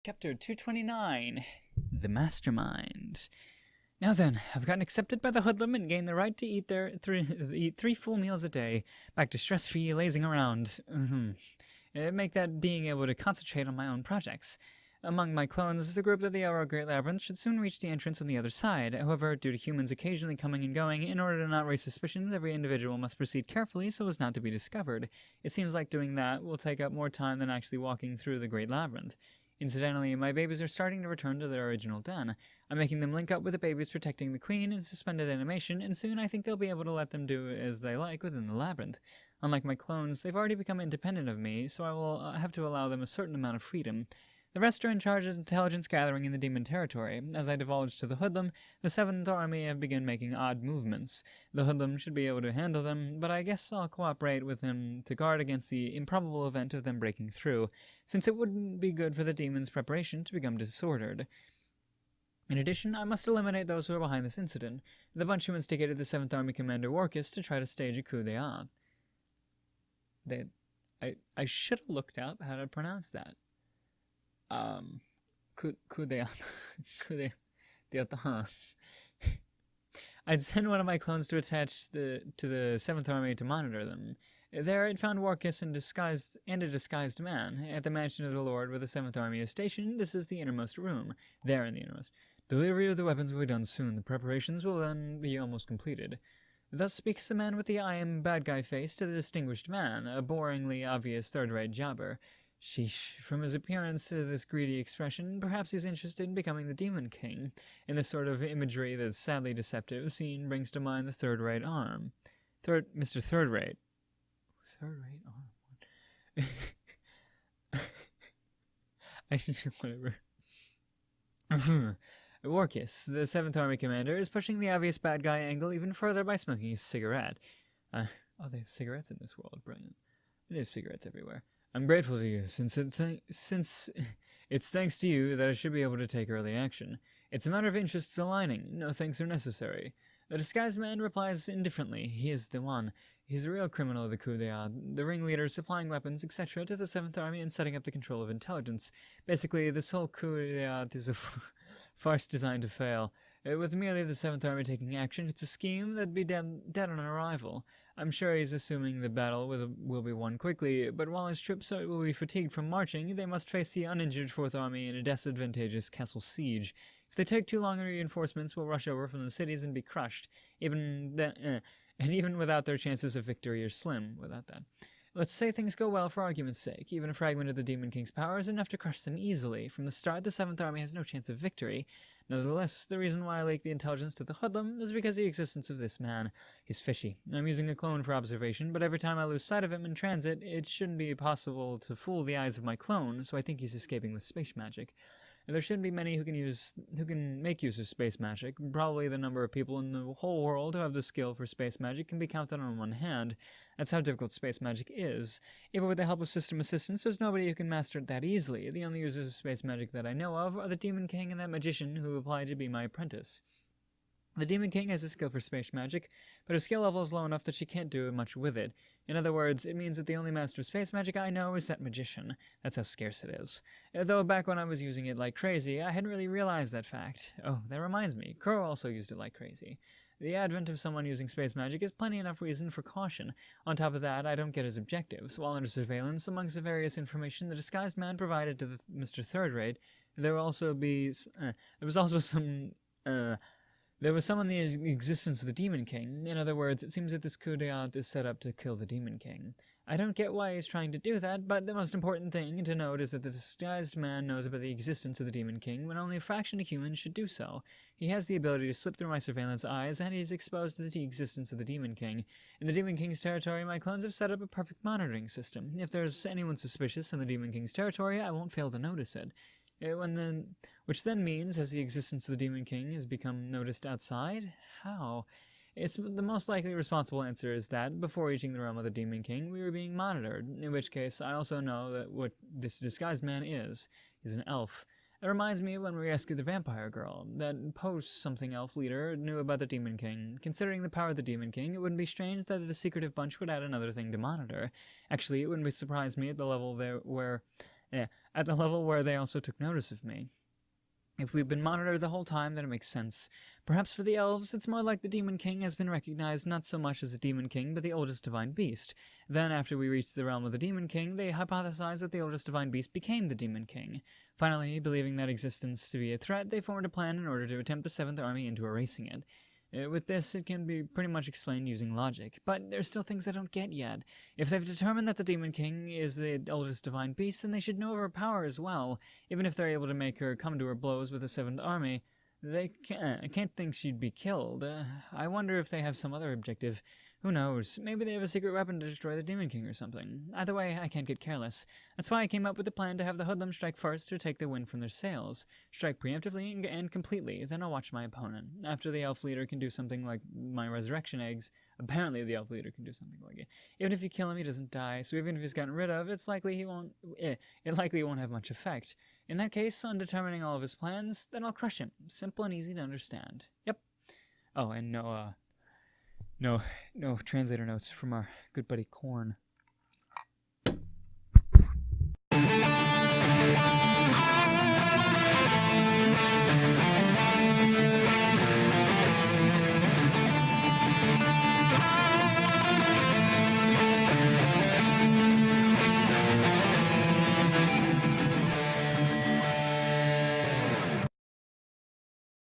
Chapter 229, The Mastermind. Now then, I've gotten accepted by the hoodlum and gained the right to eat three full meals a day. Back to stress-free lazing around. It'd make that being able to concentrate on my own projects. Among my clones, the group of the Outer Great Labyrinth should soon reach the entrance on the other side. However, due to humans occasionally coming and going, in order to not raise suspicions, every individual must proceed carefully so as not to be discovered. It seems like doing that will take up more time than actually walking through the Great Labyrinth. Incidentally, my babies are starting to return to their original den. I'm making them link up with the babies protecting the queen in suspended animation, and soon I think they'll be able to let them do as they like within the labyrinth. Unlike my clones, they've already become independent of me, so I will have to allow them a certain amount of freedom. The rest are in charge of intelligence gathering in the demon territory. As I divulged to the hoodlum, the Seventh Army have begun making odd movements. The hoodlum should be able to handle them, but I guess I'll cooperate with him to guard against the improbable event of them breaking through, since it wouldn't be good for the demon's preparation to become disordered. In addition, I must eliminate those who are behind this incident. The bunch who instigated the Seventh Army Commander Warkus to try to stage a coup d'etat. I should have looked up how to pronounce that. Coup d'etat. I'd send one of my clones to attach to the Seventh Army to monitor them. There it found Warkus and a disguised man. At the mansion of the Lord where the Seventh Army is stationed, this is the innermost room. There in the innermost. Delivery of the weapons will be done soon. The preparations will then be almost completed. Thus speaks the man with the I am bad guy face to the distinguished man, a boringly obvious third-rate jobber. Sheesh, from his appearance to this greedy expression, perhaps he's interested in becoming the Demon King. In this sort of imagery that's sadly deceptive, scene brings to mind the third-rate arm. Mr. Third-rate. Third-rate arm? Whatever. Warkus, the Seventh Army Commander, is pushing the obvious bad guy angle even further by smoking a cigarette. Oh, they have cigarettes in this world. Brilliant. They have cigarettes everywhere. I'm grateful to you, since it's thanks to you that I should be able to take early action. It's a matter of interests aligning. No thanks are necessary. The disguised man replies indifferently. He is the one. He's a real criminal of the coup d'etat, the ringleader supplying weapons, etc. to the Seventh Army and setting up the control of intelligence. Basically, this whole coup d'etat is a farce designed to fail. With merely the Seventh Army taking action, it's a scheme that'd be dead on arrival. I'm sure he's assuming the battle will be won quickly, but while his troops will be fatigued from marching, they must face the uninjured Fourth Army in a disadvantageous castle siege. If they take too long, reinforcements will rush over from the cities and be crushed. Even without their chances of victory are slim without that. Let's say things go well for argument's sake. Even a fragment of the Demon King's power is enough to crush them easily. From the start, the Seventh Army has no chance of victory. Nevertheless, the reason why I leaked the intelligence to the hoodlum is because of the existence of this man. He's fishy. I'm using a clone for observation, but every time I lose sight of him in transit, it shouldn't be possible to fool the eyes of my clone, so I think he's escaping with space magic. And there shouldn't be many who can make use of space magic. Probably the number of people in the whole world who have the skill for space magic can be counted on one hand. That's how difficult space magic is. Even with the help of system assistants, there's nobody who can master it that easily. The only users of space magic that I know of are the Demon King and that magician who applied to be my apprentice. The Demon King has a skill for space magic, but her skill level is low enough that she can't do much with it. In other words, it means that the only master of space magic I know is that magician. That's how scarce it is. Though back when I was using it like crazy, I hadn't really realized that fact. Oh, that reminds me, Crow also used it like crazy. The advent of someone using space magic is plenty enough reason for caution. On top of that, I don't get his objectives. While under surveillance, amongst the various information the disguised man provided to Mr. Third-Rate, there was some on the existence of the Demon King. In other words, it seems that this coup d'etat is set up to kill the Demon King. I don't get why he's trying to do that, but the most important thing to note is that the disguised man knows about the existence of the Demon King when only a fraction of humans should do so. He has the ability to slip through my surveillance eyes, and he's exposed to the existence of the Demon King. In the Demon King's territory, my clones have set up a perfect monitoring system. If there's anyone suspicious in the Demon King's territory, I won't fail to notice it. Which then means, has the existence of the Demon King has become noticed outside? How? The most likely responsible answer is that, before reaching the realm of the Demon King, we were being monitored, in which case I also know that what this disguised man is. He's an elf. It reminds me of when we rescued the vampire girl. That post-something elf leader knew about the Demon King. Considering the power of the Demon King, it wouldn't be strange that the secretive bunch would add another thing to monitor. Actually, it wouldn't surprise me at the level there where at the level where they also took notice of me. If we've been monitored the whole time, then it makes sense. Perhaps for the elves, it's more like the Demon King has been recognized not so much as a Demon King, but the oldest divine beast. Then, after we reached the realm of the Demon King, they hypothesized that the oldest divine beast became the Demon King. Finally, believing that existence to be a threat, they formed a plan in order to attempt the 7th Army into erasing it. With this, it can be pretty much explained using logic, but there's still things I don't get yet. If they've determined that the Demon King is the oldest divine beast, then they should know of her power as well. Even if they're able to make her come to her blows with the 7th Army, I can't think she'd be killed. I wonder if they have some other objective. Who knows? Maybe they have a secret weapon to destroy the Demon King or something. Either way, I can't get careless. That's why I came up with the plan to have the hoodlums strike first to take the wind from their sails. Strike preemptively and completely, then I'll watch my opponent. After the elf leader can do something like my resurrection eggs, apparently the elf leader can do something like it. Even if you kill him, he doesn't die, so even if he's gotten rid of, it likely won't have much effect. In that case, on determining all of his plans, then I'll crush him. Simple and easy to understand. Yep. Oh, and no translator notes from our good buddy Korn.